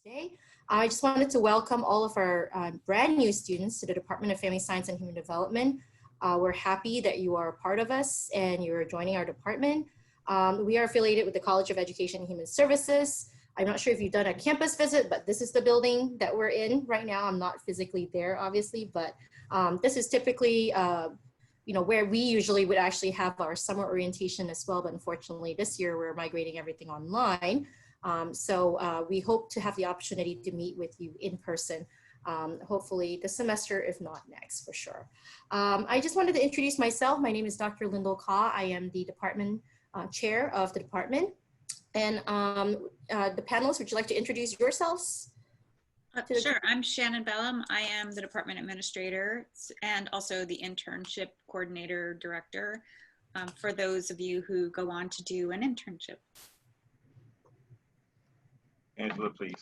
today. I just wanted to welcome all of our brand new students to the Department of Family Science and Human Development. We're happy that you are a part of us and you're joining our department. We are affiliated with the College of Education and Human Services. I'm not sure if you've done a campus visit, but this is the building that we're in right now. I'm not physically there, obviously, but this is typically where we usually would actually have our summer orientation as well. But unfortunately, this year we're migrating everything online. So we hope to have the opportunity to meet with you in person, hopefully this semester, if not next, for sure. I just wanted to introduce myself. My name is Dr. Lyndall Ka. I am the department chair of the department. And the panelists, would you like to introduce yourselves? Sure, I'm Shannon Bellum. I am the department administrator and also the internship coordinator director for those of you who go on to do an internship. Angela, please.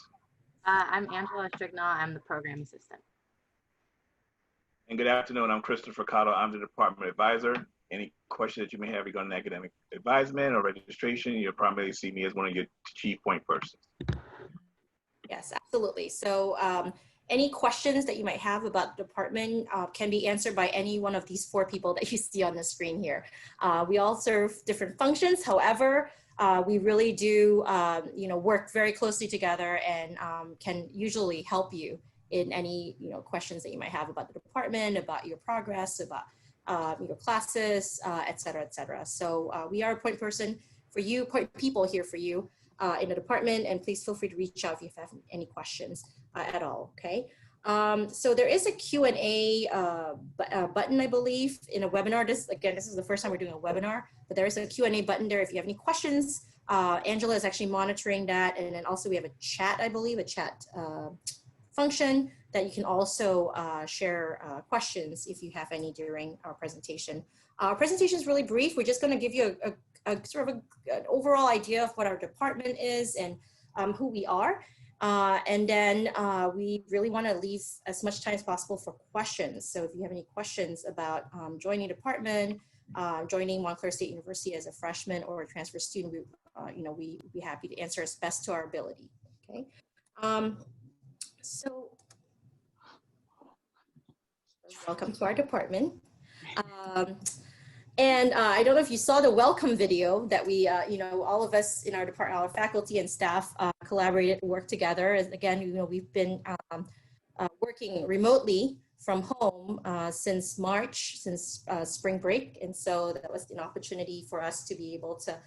I'm Angela Strignall. I'm the program assistant. And good afternoon. I'm Christopher Cotto. I'm the department advisor. Any questions that you may have regarding academic advisement or registration, you'll primarily see me as one of your chief point persons. Yes, absolutely. So any questions that you might have about the department can be answered by any one of these four people that you see on the screen here. We all serve different functions. However, we really do, work very closely together and can usually help you in any, questions that you might have about the department, about your progress, about your classes, et cetera, et cetera. So we are a point person for you, point people here for you in the department, and please feel free to reach out if you have any questions at all, okay? So there is a Q&A button, I believe, in a webinar. This is the first time we're doing a webinar, but there is a Q&A button there if you have any questions. Angela is actually monitoring that, and then also we have a chat, I believe, a chat function that you can also share questions if you have any during our presentation. Our presentation is really brief. We're just going to give you a sort of an overall idea of what our department is and who we are. And then we really want to leave as much time as possible for questions. So if you have any questions about joining the department, joining Montclair State University as a freshman or a transfer student, we'd be happy to answer as best to our ability. Okay. So welcome to our department. And I don't know if you saw the welcome video that we, all of us in our department, our faculty and staff collaborated, worked together. As again, we've been working remotely from home since March, since spring break. And so that was an opportunity for us to be able to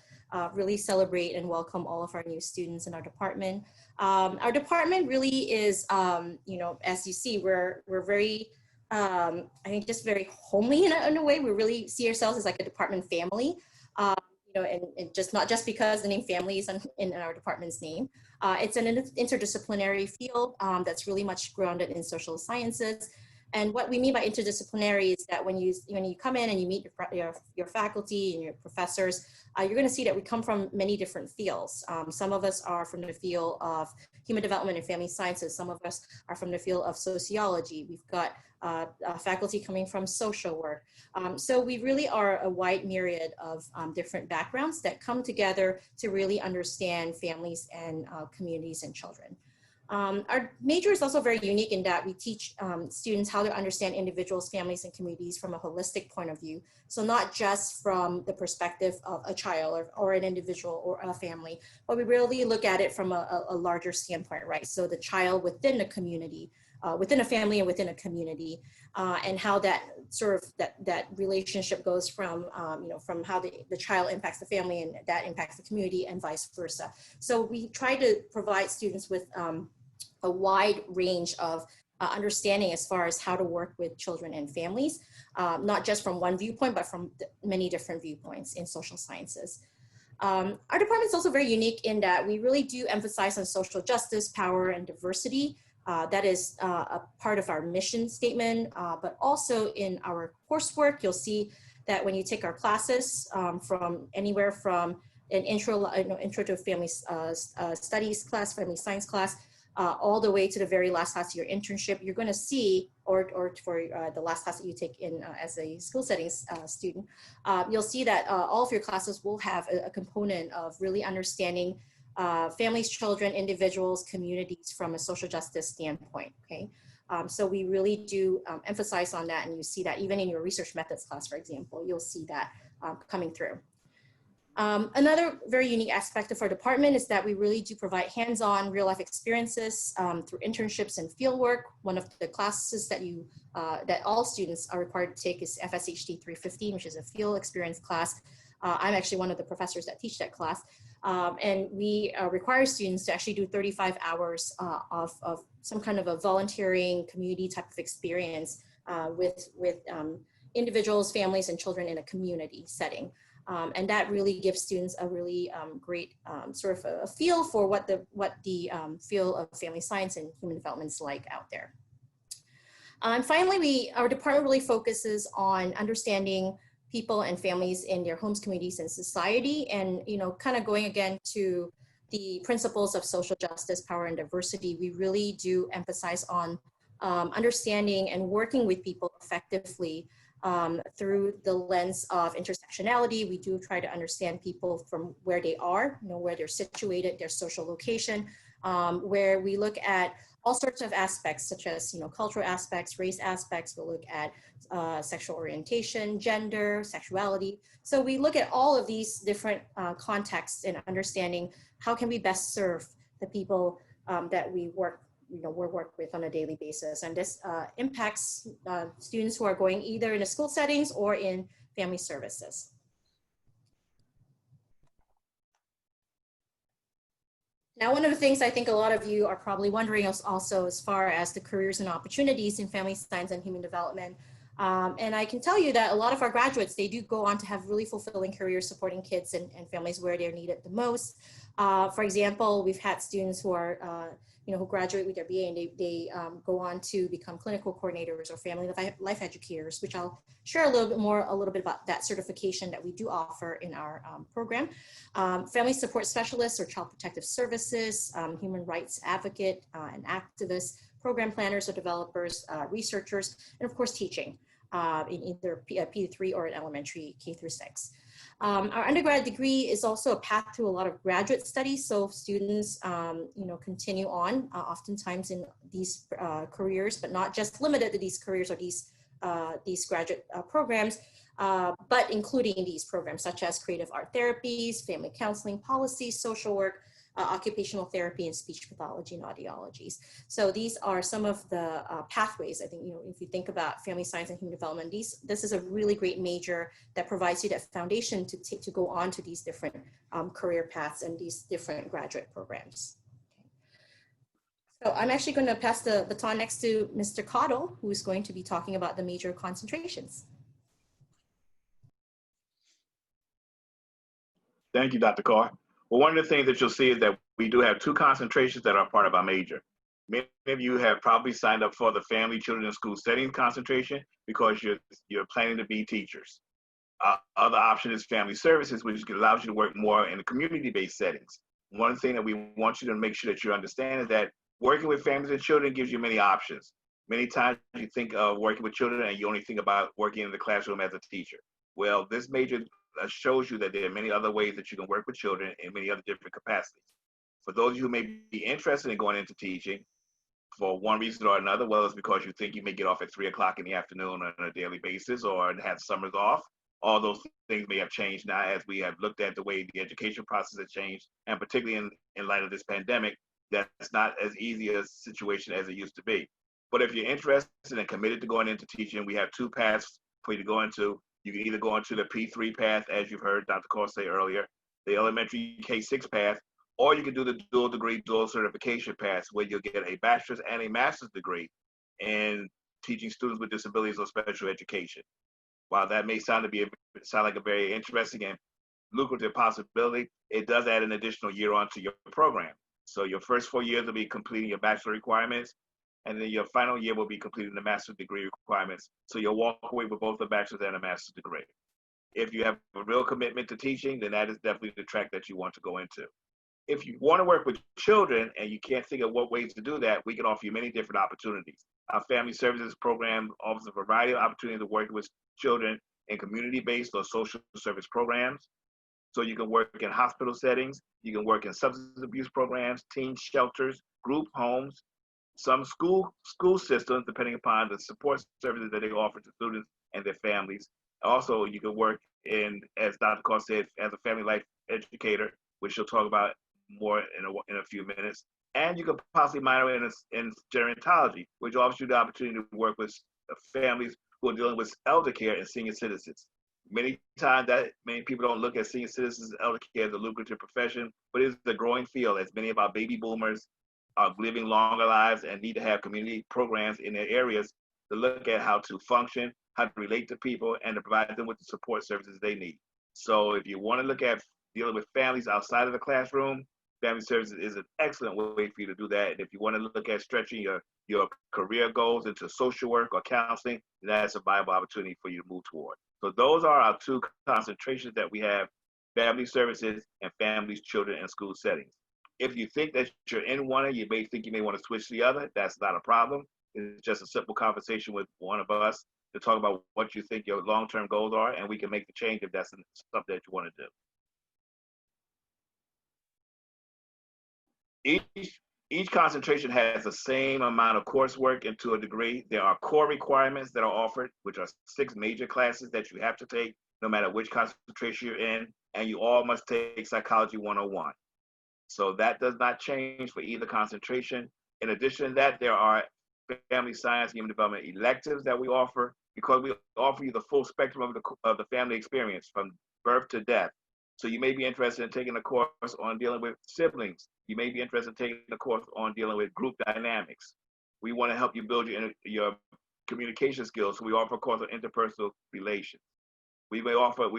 really celebrate and welcome all of our new students in our department. Our department really is, as you see, we're very, I think just very homely in a way. We really see ourselves as like a department family, and just not just because the name family is in our department's name. It's an interdisciplinary field that's really much grounded in social sciences. And what we mean by interdisciplinary is that when you come in and you meet your faculty and your professors, you're going to see that we come from many different fields. Some of us are from the field of human development and family sciences. Some of us are from the field of sociology. We've got faculty coming from social work. So we really are a wide myriad of different backgrounds that come together to really understand families and communities and children. Our major is also very unique in that we teach students how to understand individuals, families, and communities from a holistic point of view. So not just from the perspective of a child or an individual or a family, but we really look at it from a larger standpoint, right? So the child within the community, within a family and within a community, and how that sort of that relationship goes from from how the child impacts the family and that impacts the community and vice versa. So we try to provide students with a wide range of understanding as far as how to work with children and families, not just from one viewpoint, but from many different viewpoints in social sciences. Our department is also very unique in that we really do emphasize on social justice, power, and diversity. That is a part of our mission statement, but also in our coursework, you'll see that when you take our classes from anywhere from an intro to family studies class, family science class, all the way to the very last class of your internship, you're going to see, or for the last class that you take in as a school settings student, you'll see that all of your classes will have a component of really understanding families, children, individuals, communities from a social justice standpoint, okay? So we really do emphasize on that, and you see that even in your research methods class, for example, you'll see that coming through. Another very unique aspect of our department is that we really do provide hands-on real-life experiences through internships and fieldwork. One of the classes that that all students are required to take is FSHD 315, which is a field experience class. I'm actually one of the professors that teach that class. And we require students to actually do 35 hours of some kind of a volunteering community type of experience with individuals, families, and children in a community setting. And that really gives students a really great sort of a feel for what the field of family science and human development is like out there. And finally, our department really focuses on understanding people and families in their homes, communities, and society, and kind of going again to the principles of social justice, power, and diversity. We really do emphasize on understanding and working with people effectively through the lens of intersectionality. We do try to understand people from where they are, where they're situated, their social location, where we look at all sorts of aspects, such as cultural aspects, race aspects. We'll look at sexual orientation, gender, sexuality. So we look at all of these different contexts in understanding how can we best serve the people that we work with on a daily basis. And this impacts students who are going either in the school settings or in family services. Now, one of the things I think a lot of you are probably wondering is also as far as the careers and opportunities in family science and human development. And I can tell you that a lot of our graduates, they do go on to have really fulfilling careers supporting kids and families where they're needed the most. For example, we've had students who are, who graduate with their BA and they go on to become clinical coordinators or family life educators, which I'll share a little bit about that certification that we do offer in our program. Family support specialists or child protective services, human rights advocate and activists, program planners or developers, researchers, and of course teaching in either P3 or an elementary K through 6. Our undergrad degree is also a path to a lot of graduate studies. So students, continue on oftentimes in these careers, but not just limited to these careers or these graduate programs, but including these programs such as creative art therapies, family counseling, policy, social work, occupational therapy, and speech pathology and audiologies. So these are some of the pathways. I think, if you think about family science and human development, this is a really great major that provides you that foundation to go on to these different career paths and these different graduate programs. Okay. So I'm actually going to pass the baton next to Mr. Cottle, who's going to be talking about the major concentrations. Thank you, Dr. Carr. Well, one of the things that you'll see is that we do have two concentrations that are part of our major. Many of you have probably signed up for the family, children, and school setting concentration because you're planning to be teachers. Other option is family services, which allows you to work more in the community-based settings. One thing that we want you to make sure that you understand is that working with families and children gives you many options. Many times you think of working with children and you only think about working in the classroom as a teacher. Well, this major shows you that there are many other ways that you can work with children in many other different capacities. For those of you who may be interested in going into teaching for one reason or another, well, it's because you think you may get off at 3 o'clock in the afternoon on a daily basis or have summers off. All those things may have changed now as we have looked at the way the education process has changed, and particularly in light of this pandemic, that's not as easy a situation as it used to be. But if you're interested and committed to going into teaching, we have two paths for you to go into. You can either go into the P3 path, as you've heard Dr. Carr say earlier, the elementary K6 path, or you can do the dual degree, dual certification path, where you'll get a bachelor's and a master's degree in teaching students with disabilities or special education. While that may sound like a very interesting and lucrative possibility, it does add an additional year onto your program. So your first 4 years will be completing your bachelor requirements, and then your final year will be completing the master's degree requirements. So you'll walk away with both a bachelor's and a master's degree. If you have a real commitment to teaching, then that is definitely the track that you want to go into. If you want to work with children and you can't think of what ways to do that, we can offer you many different opportunities. Our family services program offers a variety of opportunities to work with children in community-based or social service programs. So you can work in hospital settings, you can work in substance abuse programs, teen shelters, group homes, some school systems, depending upon the support services that they offer to students and their families. Also, you can work in, as Dr. Carr said, as a family life educator, which she'll talk about more in a few minutes. And you could possibly minor in gerontology, which offers you the opportunity to work with families who are dealing with elder care and senior citizens. Many times that many people don't look at senior citizens and elder care as a lucrative profession, but it's a growing field as many of our baby boomers are living longer lives and need to have community programs in their areas to look at how to function, how to relate to people, and to provide them with the support services they need. So if you want to look at dealing with families outside of the classroom, family services is an excellent way for you to do that. And if you want to look at stretching your career goals into social work or counseling, that's a viable opportunity for you to move toward. So those are our two concentrations that we have: family services and families, children, and school settings. If you think that you're in one, you may think you may want to switch to the other. That's not a problem. It's just a simple conversation with one of us to talk about what you think your long-term goals are, and we can make the change if that's something that you want to do. Each concentration has the same amount of coursework, and to a degree. There are core requirements that are offered, which are 6 major classes that you have to take no matter which concentration you're in, and you all must take Psychology 101. So that does not change for either concentration. In addition to that, there are family science, human development electives that we offer, because we offer you the full spectrum of the family experience from birth to death. So you may be interested in taking a course on dealing with siblings. You may be interested in taking a course on dealing with group dynamics. We want to help you build your communication skills. So we offer a course on interpersonal relations. We offer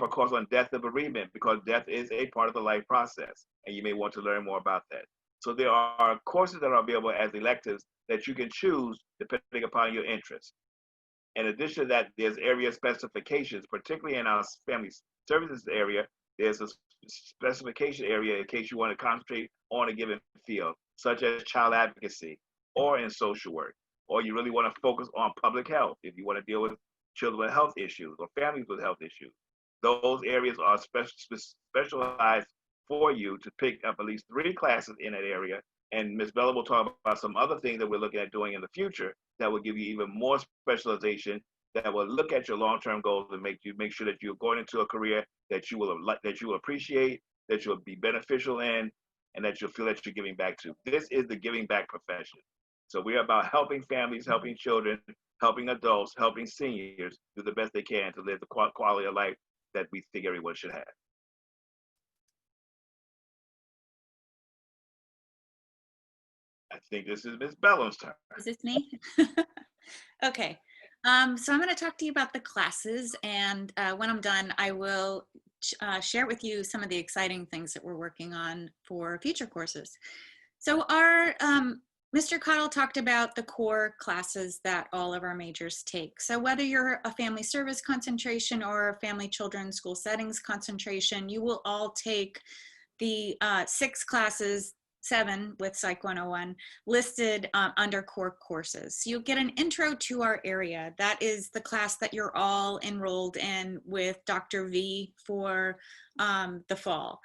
a course on death and bereavement, because death is a part of the life process, and you may want to learn more about that. So there are courses that are available as electives that you can choose depending upon your interests. In addition to that, there's area specifications, particularly in our family services area. There's a specification area in case you want to concentrate on a given field, such as child advocacy or in social work, or you really want to focus on public health if you want to deal with children with health issues or families with health issues. Those areas are specialized for you to pick up at least 3 classes in that area. And Ms. Bella will talk about some other things that we're looking at doing in the future that will give you even more specialization, that will look at your long-term goals and make sure that you're going into a career that you will appreciate, that you'll be beneficial in, and that you'll feel that you're giving back to. This is the giving back profession. So we're about helping families, helping children, helping adults, helping seniors do the best they can to live the quality of life that we think everyone should have. I think this is Ms. Bellum's turn. Is this me? Okay. So I'm going to talk to you about the classes, and when I'm done, I will share with you some of the exciting things that we're working on for future courses. So our Mr. Cottle talked about the core classes that all of our majors take. So whether you're a family service concentration or a family children school settings concentration, you will all take the 6 classes, 7 with Psych 101, listed under core courses. So you'll get an intro to our area. That is the class that you're all enrolled in with Dr. V for the fall.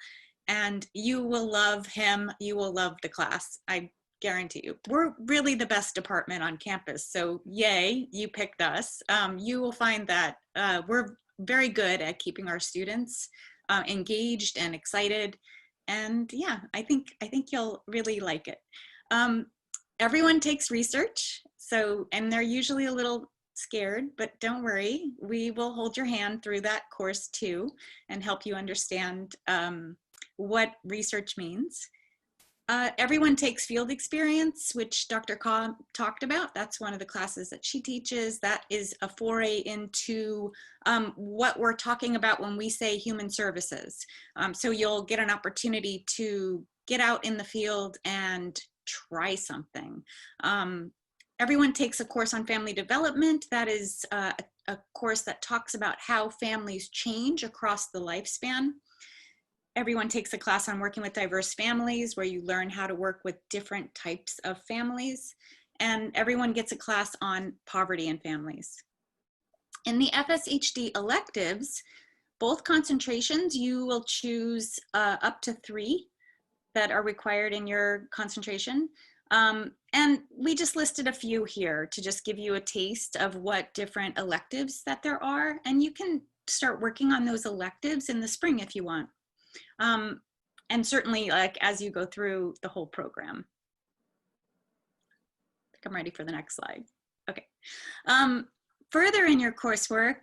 And you will love him, you will love the class, I guarantee you. We're really the best department on campus, so yay, you picked us. You will find that we're very good at keeping our students engaged and excited. And yeah, I think you'll really like it. Everyone takes research, and they're usually a little scared, but don't worry, we will hold your hand through that course too and help you understand what research means. Everyone takes field experience, which Dr. Kaw talked about. That's one of the classes that she teaches. That is a foray into what we're talking about when we say human services. So you'll get an opportunity to get out in the field and try something. Everyone takes a course on family development. That is a course that talks about how families change across the lifespan. Everyone takes a class on working with diverse families, where you learn how to work with different types of families. And everyone gets a class on poverty in families. In the FSHD electives, Both concentrations, you will choose up to 3 that are required in your concentration. And we just listed a few here to just give you a taste of what different electives that there are. And you can start working on those electives in the spring if you want. And certainly like as you go through the whole program. I think I'm ready for the next slide. Okay. Further in your coursework,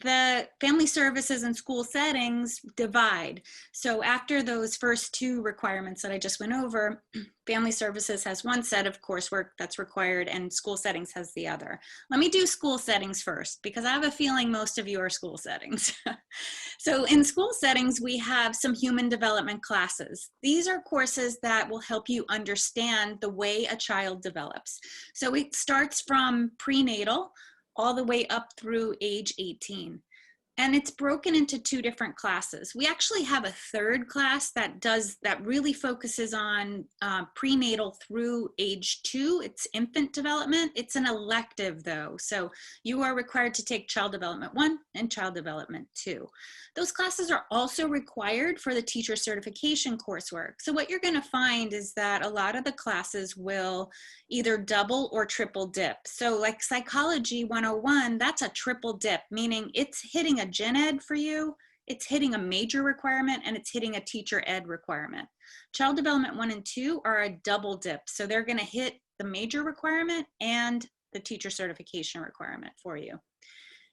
the family services and school settings divide. So after those first 2 requirements that I just went over, family services has one set of coursework that's required and school settings has the other. Let me do school settings first because I have a feeling most of you are school settings. So in school settings, we have some human development classes. These are courses that will help you understand the way a child develops. So it starts from prenatal all the way up through age 18. And it's broken into 2 different classes. We actually have a 3rd class that really focuses on prenatal through age 2. It's infant development. It's an elective though. So you are required to take child development 1 and child development 2. Those classes are also required for the teacher certification coursework. So what you're gonna find is that a lot of the classes will either double or triple dip. So like Psychology 101, that's a triple dip, meaning it's hitting a gen ed for you, it's hitting a major requirement, and it's hitting a teacher ed requirement. Child development 1 and 2 are a double dip. So they're gonna hit the major requirement and the teacher certification requirement for you.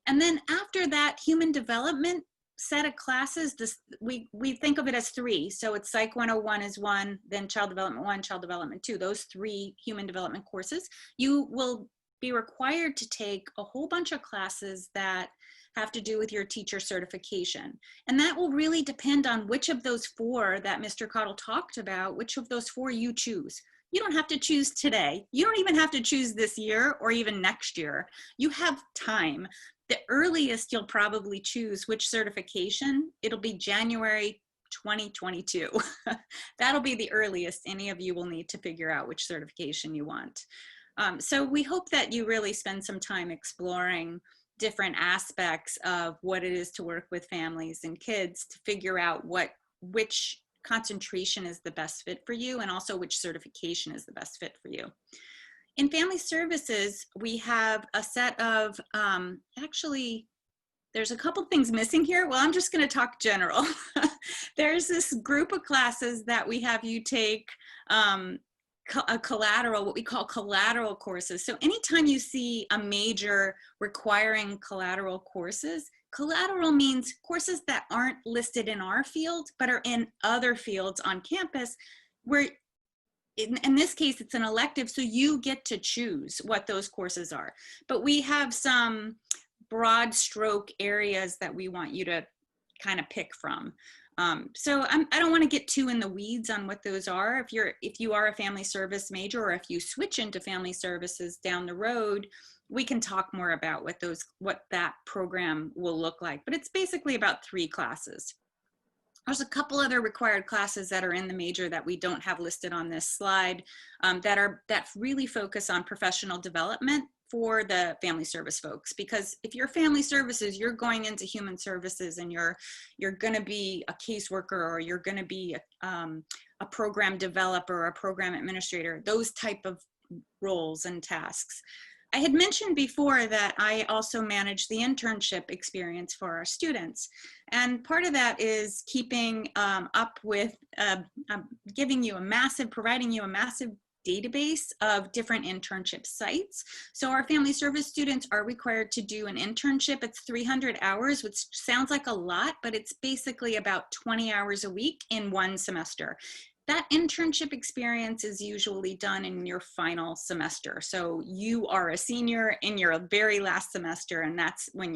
And then after that, human development set of classes, we think of it as 3. So it's Psych 101 is 1, then Child Development 1, Child Development 2, those 3 human development courses. You will be required to take a whole bunch of classes that have to do with your teacher certification. And that will really depend on which of those 4 that Mr. Cottle talked about, which of those 4 you choose. You don't have to choose today. You don't even have to choose this year or even next year. You have time. The earliest you'll probably choose which certification, it'll be January 2022. That'll be the earliest any of you will need to figure out which certification you want. So we hope that you really spend some time exploring different aspects of what it is to work with families and kids to figure out which concentration is the best fit for you and also which certification is the best fit for you. In family services, we have a set of, actually, there's a couple things missing here. Well, I'm just gonna talk general. There's this group of classes that we have you take a collateral, what we call collateral courses. So anytime you see a major requiring collateral courses, collateral means courses that aren't listed in our field, but are in other fields on campus where in this case, it's an elective, so you get to choose what those courses are. But we have some broad stroke areas that we want you to kind of pick from. So I don't want to get too in the weeds on what those are. If you are a family service major, or if you switch into family services down the road, we can talk more about what that program will look like. But it's basically about 3 classes. There's a couple other required classes that are in the major that we don't have listed on this slide that really focus on professional development for the family service folks. Because if you're family services, you're going into human services and you're going to be a caseworker, or you're going to be a program developer, a program administrator, those type of roles and tasks. I had mentioned before that I also manage the internship experience for our students. And part of that is keeping up with providing you a massive database of different internship sites. So our family service students are required to do an internship. It's 300 hours, which sounds like a lot, but it's basically about 20 hours a week in 1 semester. That internship experience is usually done in your final semester. So you are a senior in your very last semester, and that's when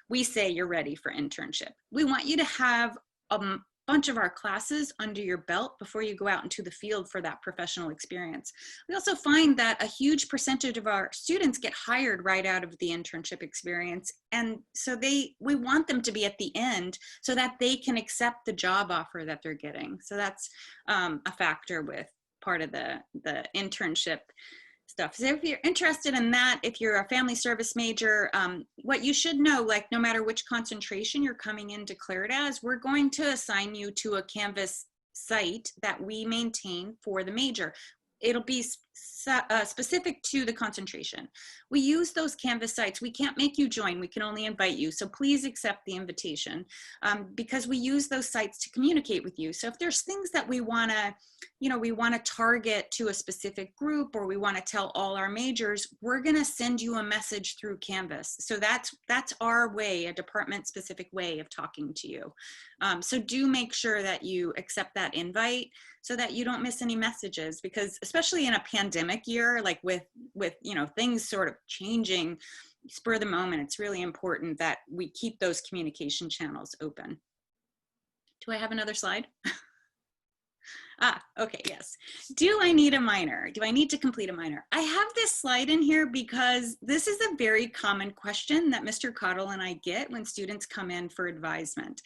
we say you're ready for internship. We want you to have a bunch of our classes under your belt before you go out into the field for that professional experience. We also find that a huge percentage of our students get hired right out of the internship experience. And so we want them to be at the end so that they can accept the job offer that they're getting. So that's a factor with part of the internship. stuff. So if you're interested in that, if you're a family service major, what you should know, like no matter which concentration you're coming in declared as, we're going to assign you to a Canvas site that we maintain for the major. It'll be specific to the concentration. We use those Canvas sites. We can't make you join. We can only invite you. So please accept the invitation because we use those sites to communicate with you. So if there's things that we want to, we want to target to a specific group, or we want to tell all our majors, we're going to send you a message through Canvas. So that's our way, a department specific way of talking to you. So do make sure that you accept that invite so that you don't miss any messages, because especially in a pandemic year, like with things sort of changing spur of the moment, it's really important that we keep those communication channels open. Do I have another slide? Okay, yes. Do I need a minor? Do I need to complete a minor? I have this slide in here because this is a very common question that Mr. Cottle and I get when students come in for advisement.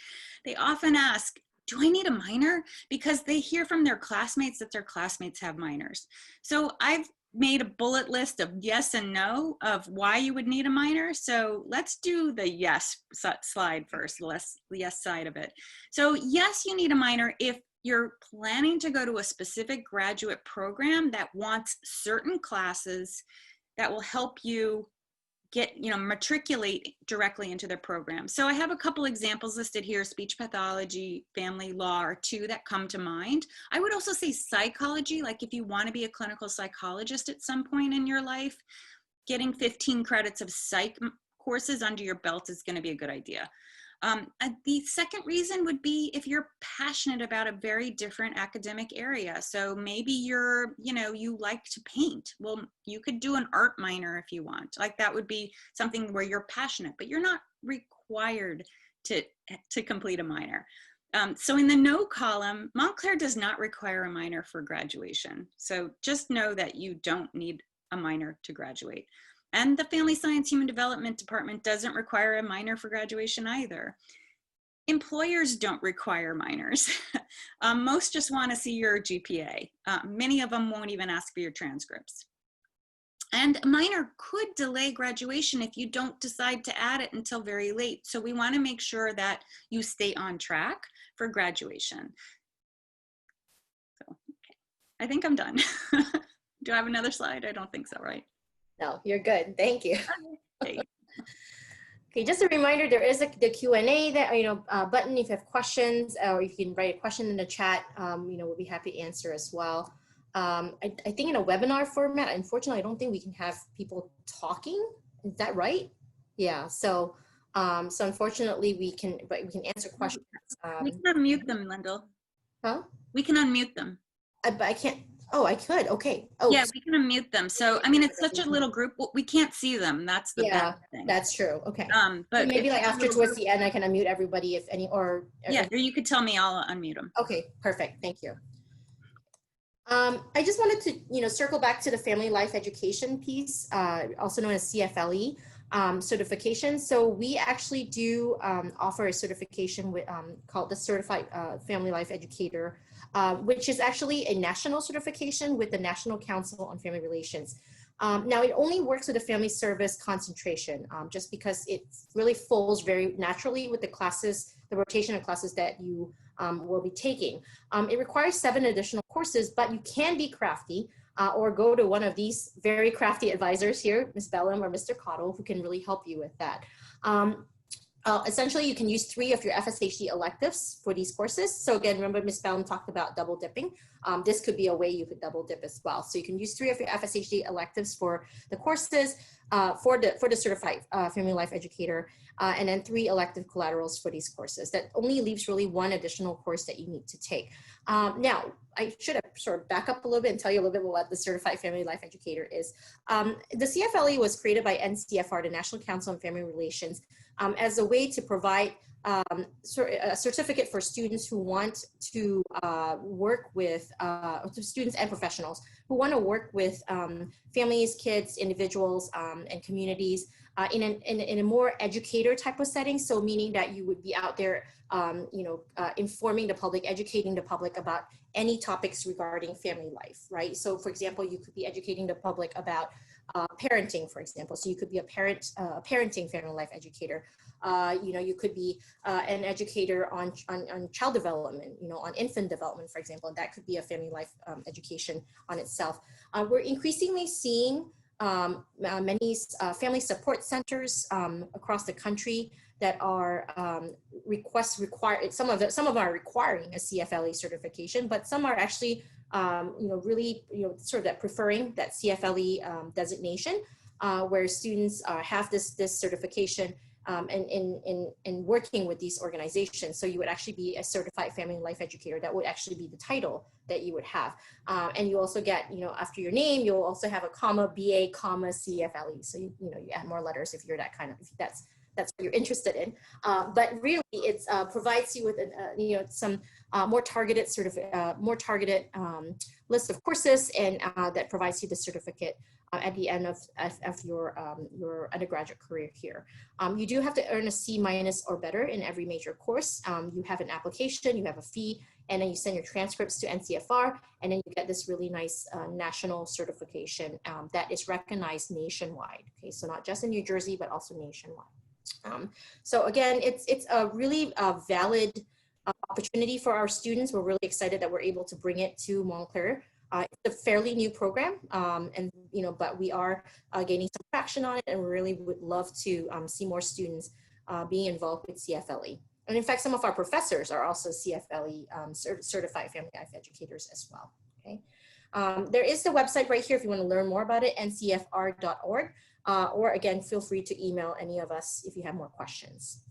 They often ask, do I need a minor? Because they hear from their classmates that their classmates have minors. So I've made a bullet list of yes and no of why you would need a minor. So let's do the yes slide first, the yes side of it. So yes, you need a minor if you're planning to go to a specific graduate program that wants certain classes that will help you matriculate directly into their program. So I have a couple examples listed here. Speech pathology, family law are two that come to mind. I would also say psychology, like if you want to be a clinical psychologist at some point in your life, getting 15 credits of psych courses under your belt is going to be a good idea. The second reason would be if you're passionate about a very different academic area. So maybe you like to paint. Well, you could do an art minor if you want. Like that would be something where you're passionate, but you're not required to complete a minor. So in the no column, Montclair does not require a minor for graduation. So just know that you don't need a minor to graduate. And the Family Science Human Development Department doesn't require a minor for graduation either. Employers don't require minors. Most just want to see your GPA. Many of them won't even ask for your transcripts. And a minor could delay graduation if you don't decide to add it until very late. So we want to make sure that you stay on track for graduation. So, okay. I think I'm done. Do I have another slide? I don't think so, right? No, you're good. Thank you. Okay. Okay, just a reminder, there is the Q&A that, button if you have questions, or you can write a question in the chat. We'll be happy to answer as well. I think in a webinar format, unfortunately, I don't think we can have people talking. Is that right? Yeah. So unfortunately, we can answer questions. We can unmute them, Lyndall. Huh? We can unmute them. But I can't. Oh, I could. Okay. Oh, yeah, we can unmute them. So, I mean, it's such a little group. We can't see them. That's the bad thing. That's true. Okay. But maybe like after towards the end, I can unmute everybody if any, or you could tell me, I'll unmute them. Okay, perfect. Thank you. I just wanted to, circle back to the family life education piece, also known as CFLE certification. So we actually do offer a certification with, called the Certified Family Life Educator, which is actually a national certification with the National Council on Family Relations. Now, it only works with a family service concentration, just because it really falls very naturally with the classes, the rotation of classes that you will be taking. It requires 7 additional courses, but you can be crafty or go to one of these very crafty advisors here, Ms. Bellum or Mr. Cottle, who can really help you with that. Essentially, you can use 3 of your FSHD electives for these courses. So again, remember Ms. Bellum talked about double dipping. This could be a way you could double dip as well. So you can use 3 of your FSHD electives for the courses for the Certified Family Life Educator, and then 3 elective collaterals for these courses. That only leaves really 1 additional course that you need to take. Now, I should have sort of back up a little bit and tell you a little bit more what the Certified Family Life Educator is. The CFLE was created by NCFR, the National Council on Family Relations, as a way to provide a certificate for students who want to work with students and professionals who want to work with families, kids, individuals, and communities in a more educator type of setting. So meaning that you would be out there, informing the public, educating the public about any topics regarding family life, right? So for example, you could be educating the public about parenting, for example. So you could be a parenting family life educator. You could be an educator on child development, on infant development, for example, and that could be a family life education on itself. We're increasingly seeing many family support centers across the country that are some of them are requiring a CFLE certification, but some are actually really sort of that preferring that CFLE designation, where students have this certification and working with these organizations. So you would actually be a certified family life educator. That would actually be the title that you would have. And you also get, after your name, you'll also have a comma, BA, comma, CFLE. So, you add more letters if you're that kind of, if that's what you're interested in. But really it provides you with, some more targeted list of courses, and that provides you the certificate at the end of your undergraduate career here. You do have to earn a C- or better in every major course. You have an application, you have a fee, and then you send your transcripts to NCFR, and then you get this really nice national certification that is recognized nationwide. Okay, so not just in New Jersey, but also nationwide. So again, it's a really valid opportunity for our students. We're really excited that we're able to bring it to Montclair. It's a fairly new program, but we are gaining some traction on it, and we really would love to see more students being involved with CFLE. And in fact, some of our professors are also CFLE certified family life educators as well. Okay, there is the website right here if you want to learn more about it, ncfr.org, or again, feel free to email any of us if you have more questions.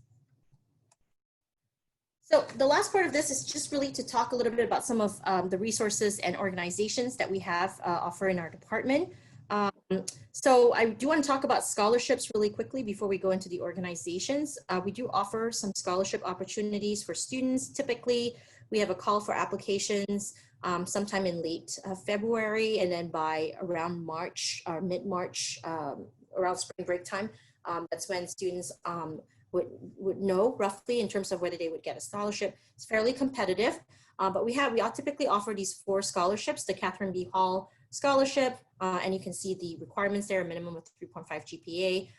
So the last part of this is just really to talk a little bit about some of the resources and organizations that we have offer in our department. So I do want to talk about scholarships really quickly before we go into the organizations. We do offer some scholarship opportunities for students. Typically, we have a call for applications sometime in late February, and then by around March or mid-March, around spring break time, that's when students would know roughly in terms of whether they would get a scholarship. It's fairly competitive, but we typically offer these 4 scholarships: the Catherine B. Hall Scholarship, and you can see the requirements there: a minimum of 3.5 GPA.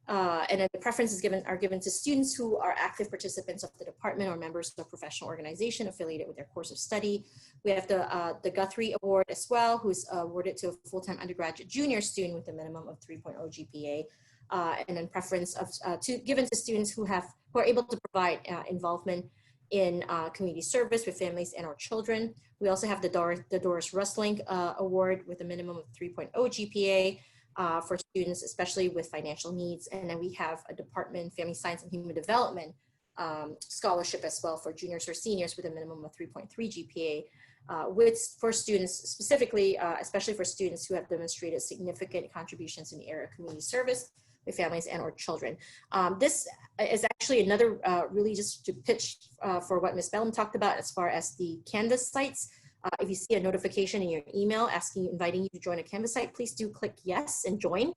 And then the preferences are given to students who are active participants of the department or members of a professional organization affiliated with their course of study. We have the Guthrie Award as well, who's awarded to a full-time undergraduate junior student with a minimum of 3.0 GPA. And then preference given to students who are able to provide involvement in community service with families and/or children. We also have the Doris Rusling Award with a minimum of 3.0 GPA for students, especially with financial needs. And then we have a Department Family Science and Human Development scholarship as well for juniors or seniors with a minimum of 3.3 GPA. For students specifically, especially for students who have demonstrated significant contributions in the area of community service with families and or children. This is actually another really just to pitch for what Ms. Bellum talked about as far as the Canvas sites. If you see a notification in your email inviting you to join a Canvas site, please do click yes and join,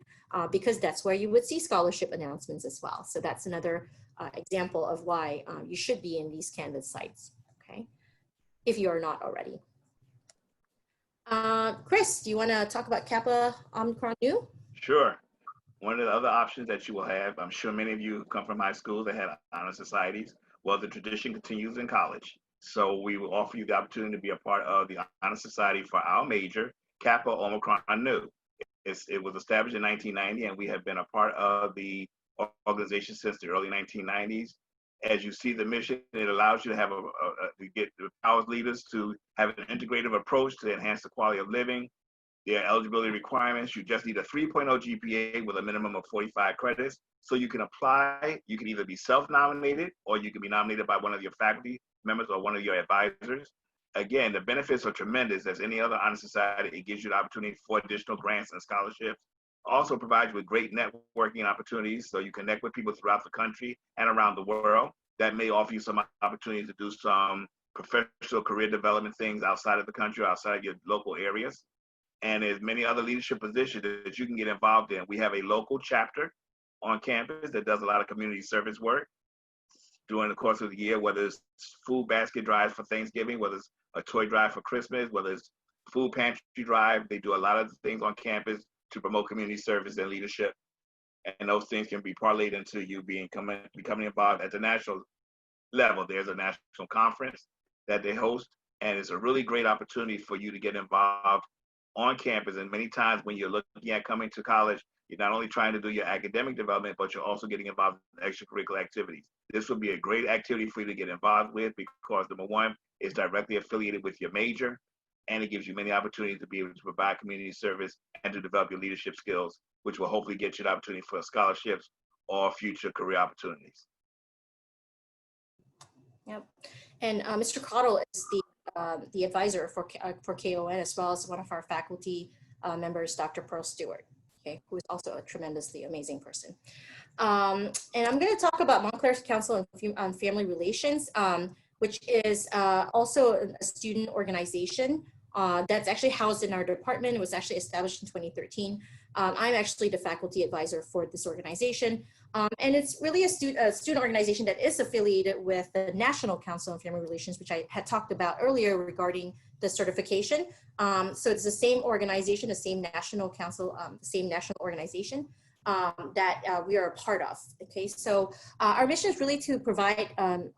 because that's where you would see scholarship announcements as well. So that's another example of why you should be in these Canvas sites, okay, if you are not already. Chris, do you want to talk about Kappa Omicron Nu? Sure. One of the other options that you will have, I'm sure many of you come from high schools that had honor societies. Well, the tradition continues in college. So we will offer you the opportunity to be a part of the honor society for our major, Kappa Omicron Nu. It was established in 1990, and we have been a part of the organization since the early 1990s. As you see the mission, it allows you to have to get the powers leaders to have an integrative approach to enhance the quality of living. Their eligibility requirements: you just need a 3.0 GPA with a minimum of 45 credits. So you can apply. You can either be self-nominated, or you can be nominated by one of your faculty members or one of your advisors. Again, the benefits are tremendous. As any other honor society, it gives you the opportunity for additional grants and scholarships. Also provides you with great networking opportunities, so you connect with people throughout the country and around the world. That may offer you some opportunities to do some professional career development things outside of the country, outside of your local areas. And there's many other leadership positions that you can get involved in. We have a local chapter on campus that does a lot of community service work during the course of the year, whether it's food basket drives for Thanksgiving, whether it's a toy drive for Christmas, whether it's food pantry drive. They do a lot of things on campus to promote community service and leadership. And those things can be parlayed into you becoming involved at the national level. There's a national conference that they host, and it's a really great opportunity for you to get involved on campus. And many times when you're looking at coming to college, you're not only trying to do your academic development, but you're also getting involved in extracurricular activities. This would be a great activity for you to get involved with because number one, it's directly affiliated with your major, and it gives you many opportunities to be able to provide community service and to develop your leadership skills, which will hopefully get you the opportunity for scholarships or future career opportunities. Yep. And Mr. Cottle is the advisor for KON, as well as one of our faculty members, Dr. Pearl Stewart, okay, who is also a tremendously amazing person. And I'm going to talk about Montclair's Council on Family Relations, which is also a student organization that's actually housed in our department. It was actually established in 2013. I'm actually the faculty advisor for this organization. And it's really a student organization that is affiliated with the National Council on Family Relations, which I had talked about earlier regarding the certification. So it's the same organization, the same national council, the same national organization that we are a part of. Okay, so our mission is really to provide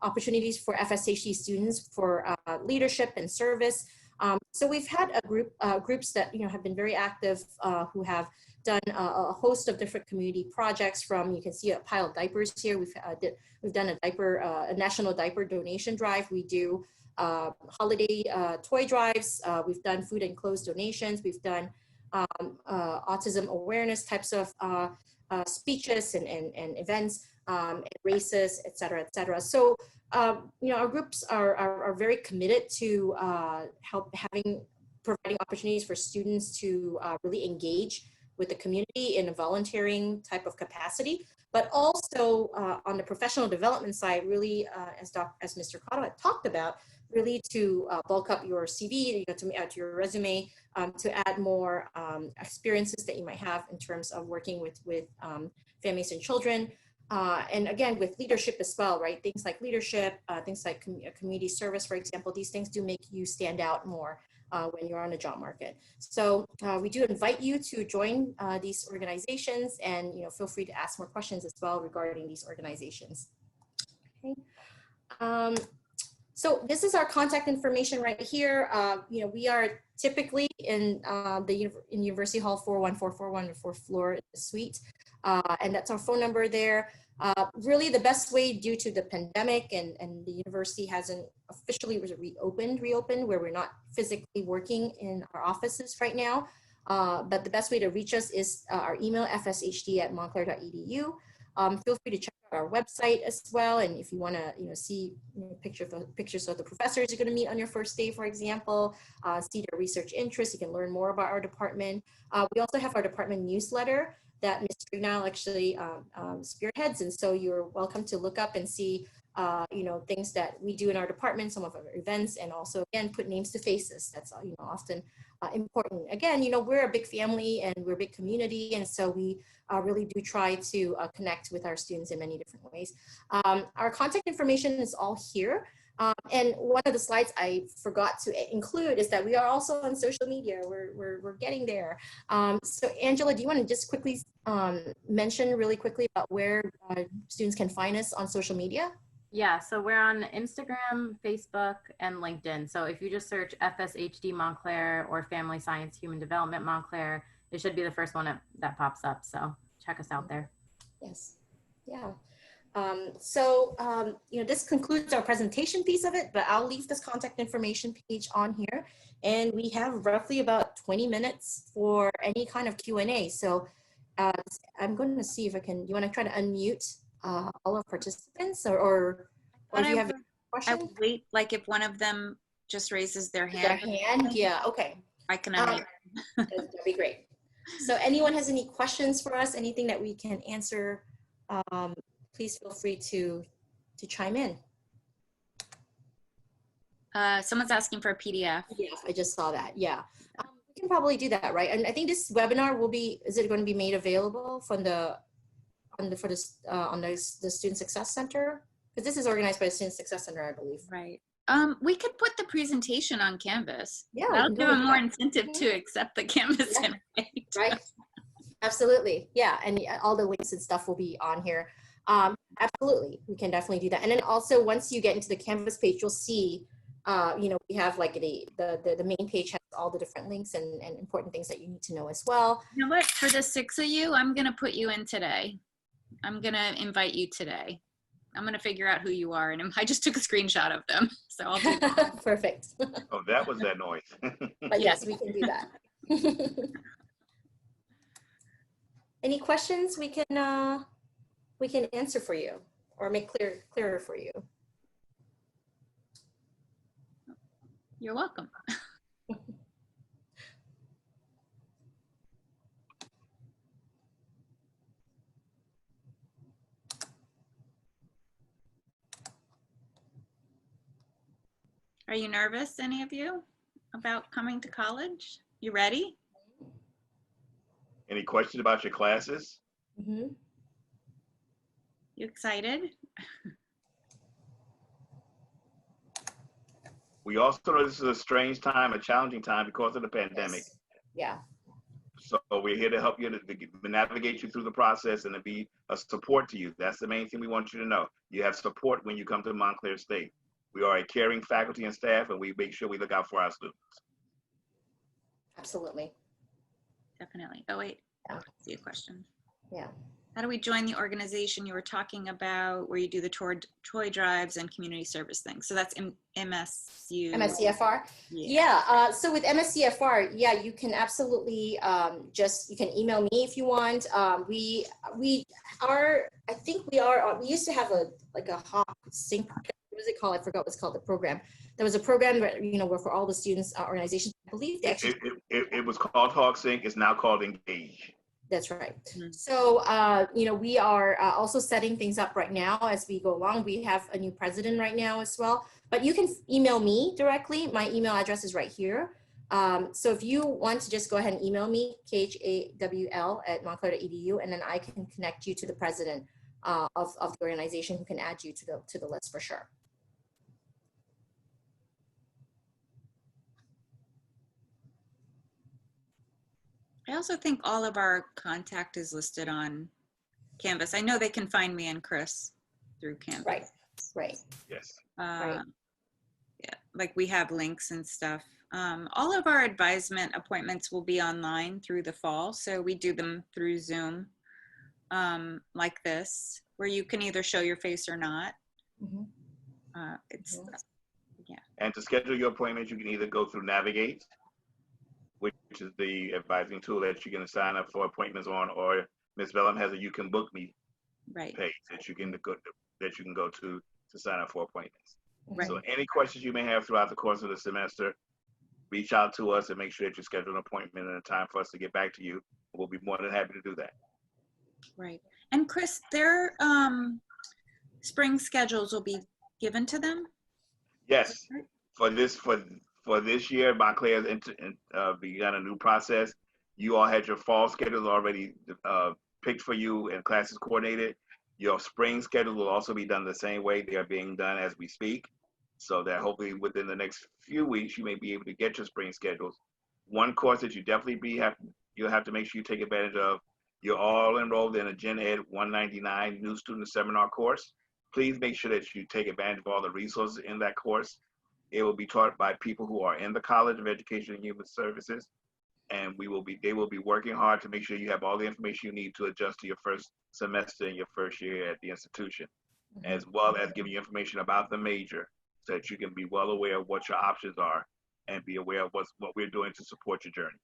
opportunities for FSHD students for leadership and service. So we've had groups that have been very active, who have done a host of different community projects. From, you can see a pile of diapers here. We've done a national diaper donation drive. We do holiday toy drives. We've done food and clothes donations. We've done autism awareness types of speeches and events, and races, et cetera, et cetera. So our groups are very committed to providing opportunities for students to really engage with the community in a volunteering type of capacity, but also on the professional development side, really, as Mr. Cotto had talked about, really to bulk up your CV, to add to your resume, to add more experiences that you might have in terms of working with families and children. And again, with leadership as well, right? Things like leadership, things like community service, for example, these things do make you stand out more when you're on the job market. So we do invite you to join these organizations, and feel free to ask more questions as well regarding these organizations. Okay. So this is our contact information right here. We are typically in University Hall 41441, the 4th floor suite, and that's our phone number there. Really the best way, due to the pandemic and the university hasn't officially reopened, where we're not physically working in our offices right now. But the best way to reach us is our email, fshd@montclair.edu. Feel free to check out our website as well. And if you want to see pictures of the professors you're going to meet on your first day, for example, see their research interests, you can learn more about our department. We also have our department newsletter that Ms. Strignall actually spearheads, and so you're welcome to look up and see things that we do in our department, some of our events, and also again put names to faces. That's often important. Again, we're a big family and we're a big community, and so we really do try to connect with our students in many different ways. Our contact information is all here. And one of the slides I forgot to include is that we are also on social media. We're getting there. So Angela, do you want to just quickly mention really quickly about where students can find us on social media? Yeah, so we're on Instagram, Facebook, and LinkedIn. So if you just search FSHD Montclair or Family Science Human Development Montclair, it should be the first one that pops up. So check us out there. Yes. Yeah. This concludes our presentation piece of it, but I'll leave this contact information page on here, and we have roughly about 20 minutes for any kind of Q&A. So I'm going to see if I can, you want to try to unmute all our participants, or if you have a question? I would wait, like if one of them just raises their hand. Yeah, okay. I can unmute. That'd be great. So anyone has any questions for us, anything that we can answer, please feel free to chime in. Someone's asking for a PDF. Yeah, I just saw that. Yeah, we can probably do that, right? And I think this webinar will be, is it going to be made available from the Student Success Center? Because this is organized by the Student Success Center, I believe. Right. We could put the presentation on Canvas. Yeah, That'll we can give them do more that. incentive to accept the Canvas Yeah. invite. Right. Absolutely. Yeah. And all the links and stuff will be on here. Absolutely. We can definitely do that. And then also once you get into the Canvas page, you'll see, we have like the main page has all the different links and important things that you need to know as well. You know what? For the 6 of you, I'm going to put you in today. I'm going to invite you today. I'm going to figure out who you are. And I just took a screenshot of them. So I'll do that. Perfect. Oh, that was that noise. But yes, we can do that. Any questions we can answer for you or make clearer for you? You're welcome. Are you nervous, any of you, about coming to college? You ready? Any questions about your classes? Mm-hmm. You excited? We also know this is a strange time, a challenging time because of the pandemic. Yes. Yeah. So we're here to help you to navigate you through the process and to be a support to you. That's the main thing we want you to know. You have support when you come to Montclair State. We are a caring faculty and staff, and we make sure we look out for our students. Absolutely. Definitely. Oh, wait. Yeah. I see a question. Yeah. How do we join the organization you were talking about where you do the toy drives and community service things? So that's MSU. MSCFR. Yeah. So with MSCFR, yeah, you can absolutely you can email me if you want. We used to have a Hawk sync. What was it called? I forgot what's called the program. There was a program where, where for all the students, organizations, I believe they actually. It was called Hawk Sync. It's now called Engage. That's right. Mm-hmm. So, we are also setting things up right now as we go along. We have a new president right now as well, but you can email me directly. My email address is right here. So if you want to just go ahead and email me, khawl@montclair.edu, and then I can connect you to the president of the organization who can add you to the list for sure. I also think all of our contact is listed on Canvas. I know they can find me and Chris through Canvas. Right. Yes. Right. Yeah, like we have links and stuff. All of our advisement appointments will be online through the fall. So we do them through Zoom like this, where you can either show your face or not. Mm-hmm. And to schedule your appointments, you can either go through Navigate, which is the advising tool that you can sign up for appointments on, or Ms. Bellum has a You Can Book Me Right. page that you can go to sign up for appointments. Right. So any questions you may have throughout the course of the semester, reach out to us and make sure that you schedule an appointment and a time for us to get back to you. We'll be more than happy to do that. Right. And Chris, their spring schedules will be given to them? Yes. For this year, Montclair has begun a new process. You all had your fall schedules already picked for you and classes coordinated. Your spring schedule will also be done the same way. They are being done as we speak, so that hopefully within the next few weeks, you may be able to get your spring schedules. One course that you definitely you'll have to make sure you take advantage of. You're all enrolled in a Gen Ed 199 New Student Seminar course. Please make sure that you take advantage of all the resources in that course. It will be taught by people who are in the College of Education and Human Services, and they will be working hard to make sure you have all the information you need to adjust to your first semester and your first year at the institution, as well as giving you information about the major so that you can be well aware of what your options are and be aware of what we're doing to support your journey.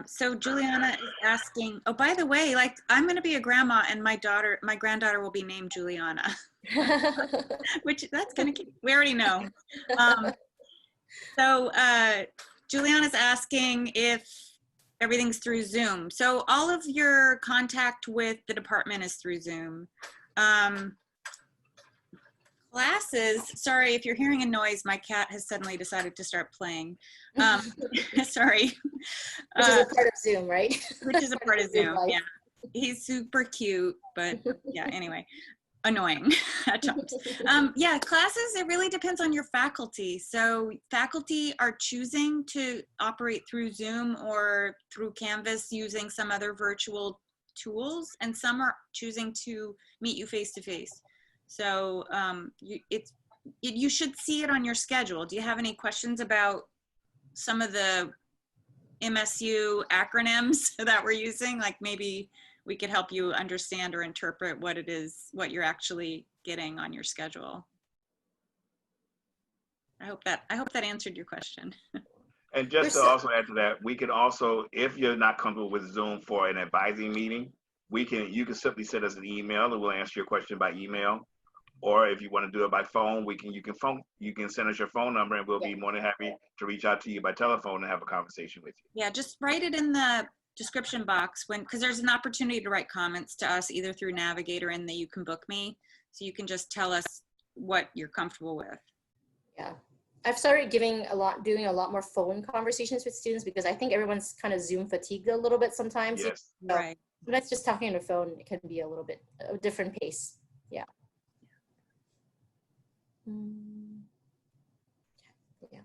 So Juliana is asking, oh, by the way, like I'm going to be a grandma and my granddaughter will be named Juliana, which that's kind of cute. We already know. So Juliana's asking if everything's through Zoom. So all of your contact with the department is through Zoom. Classes, sorry if you're hearing a noise, my cat has suddenly decided to start playing. Sorry. Which is a part of Zoom, right? Which is a part of Zoom, yeah. He's super cute, but yeah, anyway. annoying at times. Yeah, classes, it really depends on your faculty. So faculty are choosing to operate through Zoom or through Canvas using some other virtual tools, and some are choosing to meet you face to face. So you should see it on your schedule. Do you have any questions about some of the MSU acronyms that we're using? Like maybe we could help you understand or interpret what it is, what you're actually getting on your schedule. I hope that answered your question. And just to also add to that, we can also, if you're not comfortable with Zoom for an advising meeting, you can simply send us an email and we'll answer your question by email. Or if you want to do it by phone, you can send us your phone number and we'll be more than happy to reach out to you by telephone and have a conversation with you. Yeah, just write it in the description box because there's an opportunity to write comments to us either through Navigator and the You Can Book Me. So you can just tell us what you're comfortable with. Yeah. I've started doing a lot more phone conversations with students because I think everyone's kind of Zoom fatigued a little bit sometimes. Yes. So Right. sometimes just talking on the phone, it can be a little bit a different pace. Yeah. Yeah.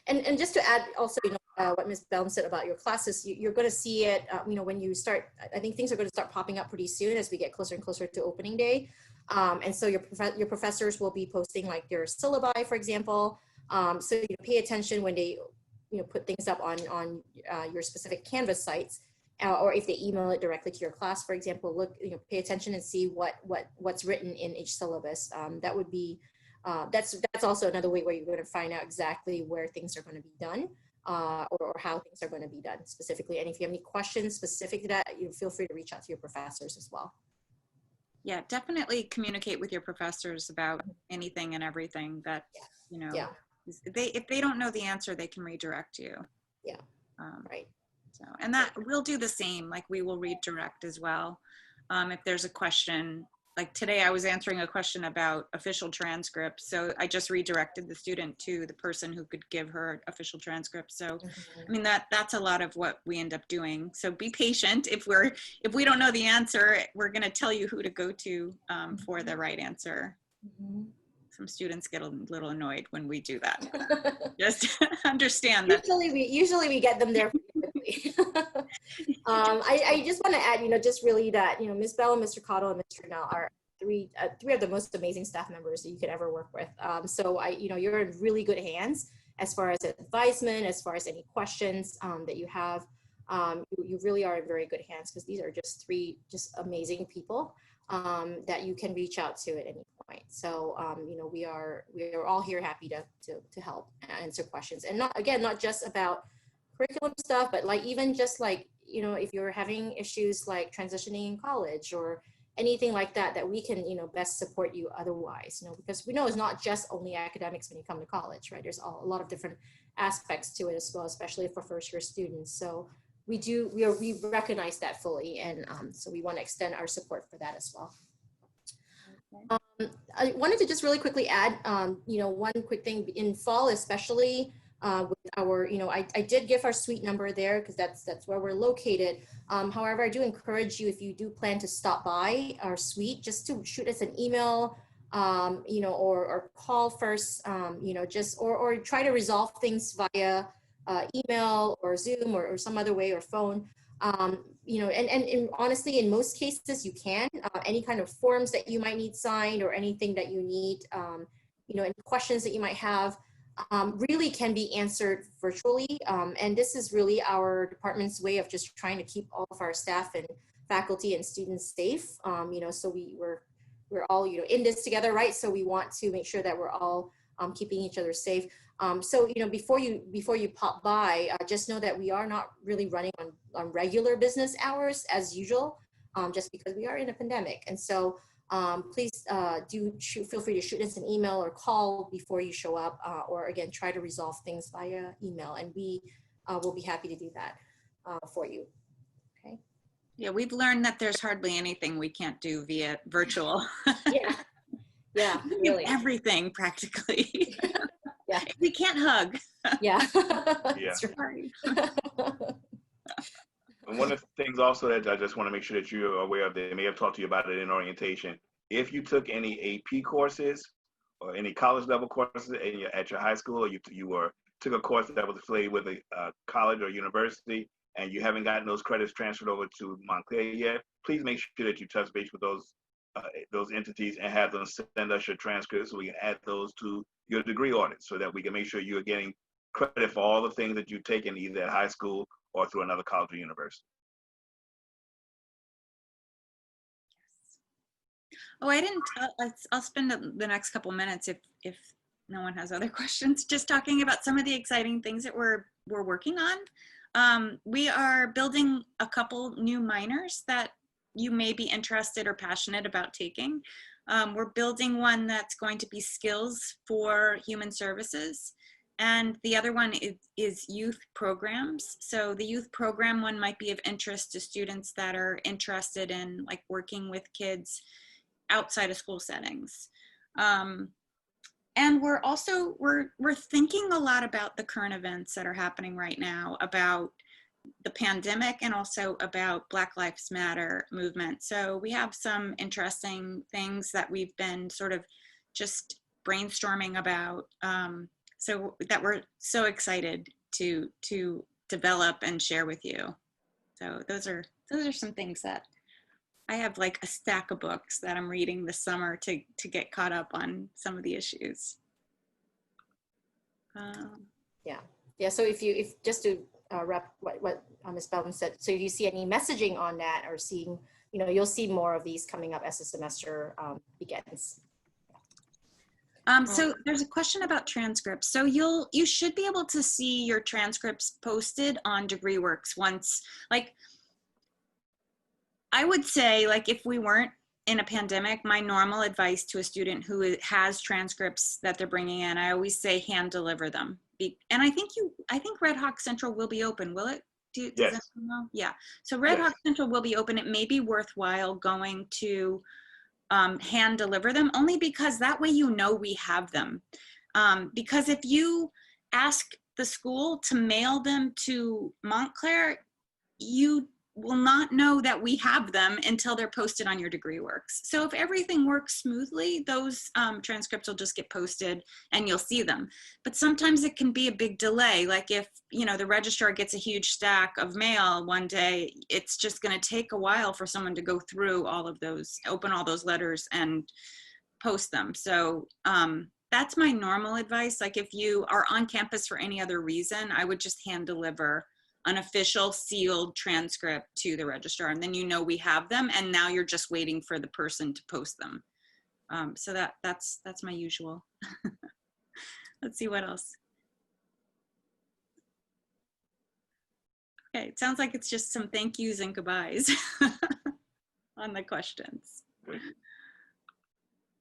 And just to add also, what Ms. Bellum said about your classes, you're going to see it, when you start, I think things are going to start popping up pretty soon as we get closer and closer to opening day. And so your professors will be posting like their syllabi, for example. So pay attention when they, put things up on your specific Canvas sites, or if they email it directly to your class, for example. Look, pay attention and see what's written in each syllabus. That would be that's also another way where you're going to find out exactly where things are going to be done, or how things are going to be done specifically. And if you have any questions specific to that, feel free to reach out to your professors as well. Yeah, definitely communicate with your professors about anything and everything that, Yeah. if they don't know the answer, they can redirect you. Yeah. Right. So, and that we'll do the same, like we will redirect as well. If there's a question, like today I was answering a question about official transcripts. So I just redirected the student to the person who could give her official transcript. So, I mean, that's a lot of what we end up doing. So be patient. If we don't know the answer, we're going to tell you who to go to for the right answer. Some students get a little annoyed when we do that. Just understand that. Usually we get them there quickly. I just want to add, just really that, Ms. Bell, Mr. Cottle, and Mr. Nell are three of the most amazing staff members that you could ever work with. So you're in really good hands as far as advisement, as far as any questions that you have. You really are in very good hands because these are just three amazing people that you can reach out to at any point. So we are all here happy to help answer questions, and not just about curriculum stuff, but like even just like if you're having issues like transitioning in college or anything like that we can best support you otherwise, because we know it's not just only academics when you come to college, right? There's a lot of different aspects to it as well, especially for first year students. So we recognize that fully, and so we want to extend our support for that as well. I wanted to just really quickly add, one quick thing in fall, especially with our, I did give our suite number there because that's where we're located. However, I do encourage you, if you do plan to stop by our suite, just to shoot us an email, or call first, or try to resolve things via email or Zoom or some other way, or phone. And honestly, in most cases you can, any kind of forms that you might need signed or anything that you need, any questions that you might have, really can be answered virtually. And this is really our department's way of just trying to keep all of our staff and faculty and students safe. So we're all, in this together, right? So we want to make sure that we're all keeping each other safe. So, before you pop by, just know that we are not really running on regular business hours as usual, just because we are in a pandemic. And so please feel free to shoot us an email or call before you show up, or again, try to resolve things via email, and we will be happy to do that for you. Okay. Yeah, we've learned that there's hardly anything we can't do via virtual. Yeah, really. Everything practically. Yeah. We can't hug. Yeah. Yeah. Sorry. And one of the things also that I just want to make sure that you're aware of, they may have talked to you about it in orientation, If you took any AP courses or any college level courses at your high school, or you took a course that was affiliated with a college or university, and you haven't gotten those credits transferred over to Montclair yet, please make sure that you touch base with those entities and have them send us your transcripts so we can add those to your degree audit, so that we can make sure you're getting credit for all the things that you've taken either at high school or through another college or university. Oh, I didn't, I'll spend the next couple minutes if no one has other questions, just talking about some of the exciting things that we're working on. We are building a couple new minors that you may be interested or passionate about taking. We're building one that's going to be skills for human services. And the other one is youth programs. So the youth program one might be of interest to students that are interested in like working with kids outside of school settings. And we're also, we're thinking a lot about the current events that are happening right now, about the pandemic and also about Black Lives Matter movement. So we have some interesting things that we've been sort of just brainstorming about, so that we're so excited to develop and share with you. So those are some things that I have, like a stack of books that I'm reading this summer to get caught up on some of the issues. Yeah. So if just to wrap what Ms. Bellman said, so if you see any messaging on that or seeing, you'll see more of these coming up as the semester begins. So there's a question about transcripts. So you should be able to see your transcripts posted on DegreeWorks once, like, I would say, like, if we weren't in a pandemic, my normal advice to a student who has transcripts that they're bringing in, I always say hand deliver them. And I think Red Hawk Central will be open, will it? Does yes. that know? Yeah. So Red Hawk Central will be open. It may be worthwhile going to hand deliver them, only because that way we have them. Because if you ask the school to mail them to Montclair, you will not know that we have them until they're posted on your DegreeWorks. So if everything works smoothly, those transcripts will just get posted and you'll see them. But sometimes it can be a big delay. Like if, the registrar gets a huge stack of mail one day, it's just gonna take a while for someone to go through all of those, open all those letters and post them. So that's my normal advice. Like if you are on campus for any other reason, I would just hand deliver an official sealed transcript to the registrar, and then we have them, and now you're just waiting for the person to post them. So that's my usual. Let's see what else. Okay, it sounds like it's just some thank yous and goodbyes on the questions.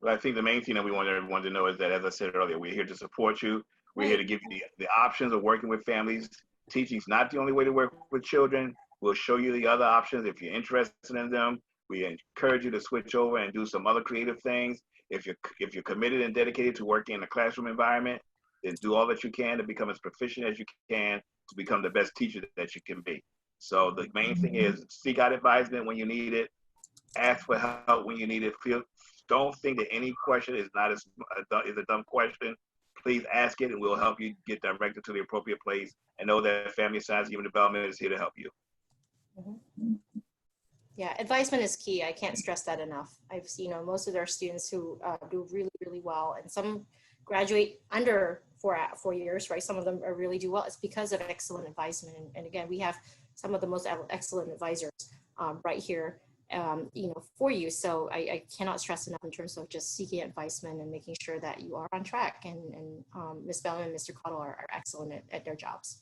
Well, I think the main thing that we want everyone to know is that, as I said earlier, we're here to support you. We're here to give you the options of working with families. Teaching's not the only way to work with children. We'll show you the other options if you're interested in them. We encourage you to switch over and do some other creative things. If you're committed and dedicated to working in a classroom environment, then do all that you can to become as proficient as you can to become the best teacher that you can be. So the main thing is seek out advisement when you need it. Ask for help when you need it. Don't think that any question is a dumb question. Please ask it, and we'll help you get directed to the appropriate place. And know that Family Science Human Development is here to help you. Yeah, advisement is key. I can't stress that enough. I've seen most of our students who do really, really well, and some graduate under 4 years, right? Some of them really do well. It's because of excellent advisement. And again, we have some of the most excellent advisors right here, for you. So I cannot stress enough in terms of just seeking advisement and making sure that you are on track. And Ms. Bellman and Mr. Cottle are excellent at their jobs.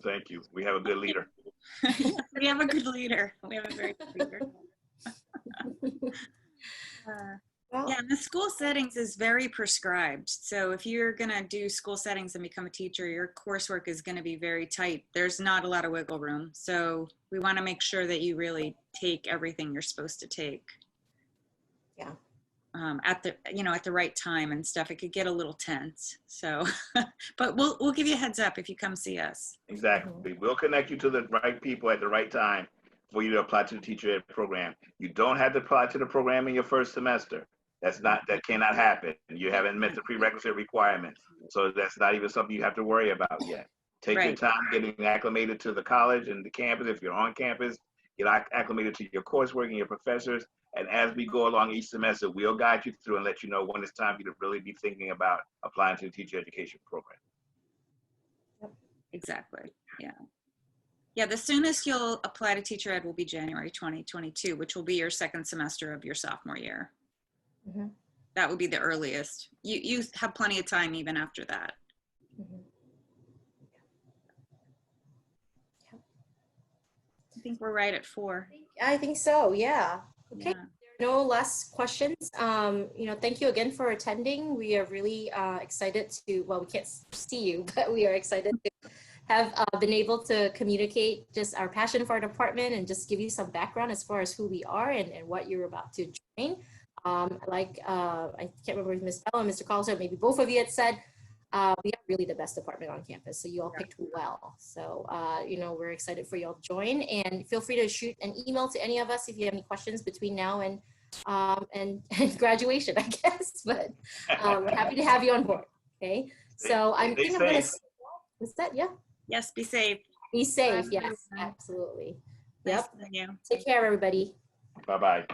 Thank you. We have a good leader. We have a good leader. We have a very good leader. Well, yeah, the school settings is very prescribed. So if you're gonna do school settings and become a teacher, your coursework is gonna be very tight. There's not a lot of wiggle room. So we wanna make sure that you really take everything you're supposed to take. Yeah. At the right time and stuff. It could get a little tense. So, but we'll give you a heads up if you come see us. Exactly. We'll connect you to the right people at the right time for you to apply to the teacher ed program. You don't have to apply to the program in your first semester. That cannot happen. You haven't met the prerequisite requirements. So that's not even something you have to worry about yet. Take your Right. time getting acclimated to the college and the campus. If you're on campus, get acclimated to your coursework and your professors. And as we go along each semester, we'll guide you through and let you know when it's time for you to really be thinking about applying to the teacher education program. Exactly. Yeah. Yeah, the soonest you'll apply to teacher ed will be January 2022, which will be your second semester of your sophomore year. Mhm. That would be the earliest. You have plenty of time even after that. Mhm. I think we're right at 4. I think so, yeah. Okay. Yeah. No last questions. Thank you again for attending. We are really excited to, well, we can't see you, but we are excited to have been able to communicate just our passion for our department and just give you some background as far as who we are and what you're about to join. I can't remember if Ms. Bell and Mr. Carlson, maybe both of you had said, we are really the best department on campus. So you all picked well. So, we're excited for you all to join, and feel free to shoot an email to any of us if you have any questions between now and graduation, I guess, but we're happy to have you on board. Okay. So I think I'm going to, was that, yeah? Yes, be safe. Be safe. Bye, Yes, everyone. absolutely. Nice Yep. seeing you. Take care, everybody. Bye-bye.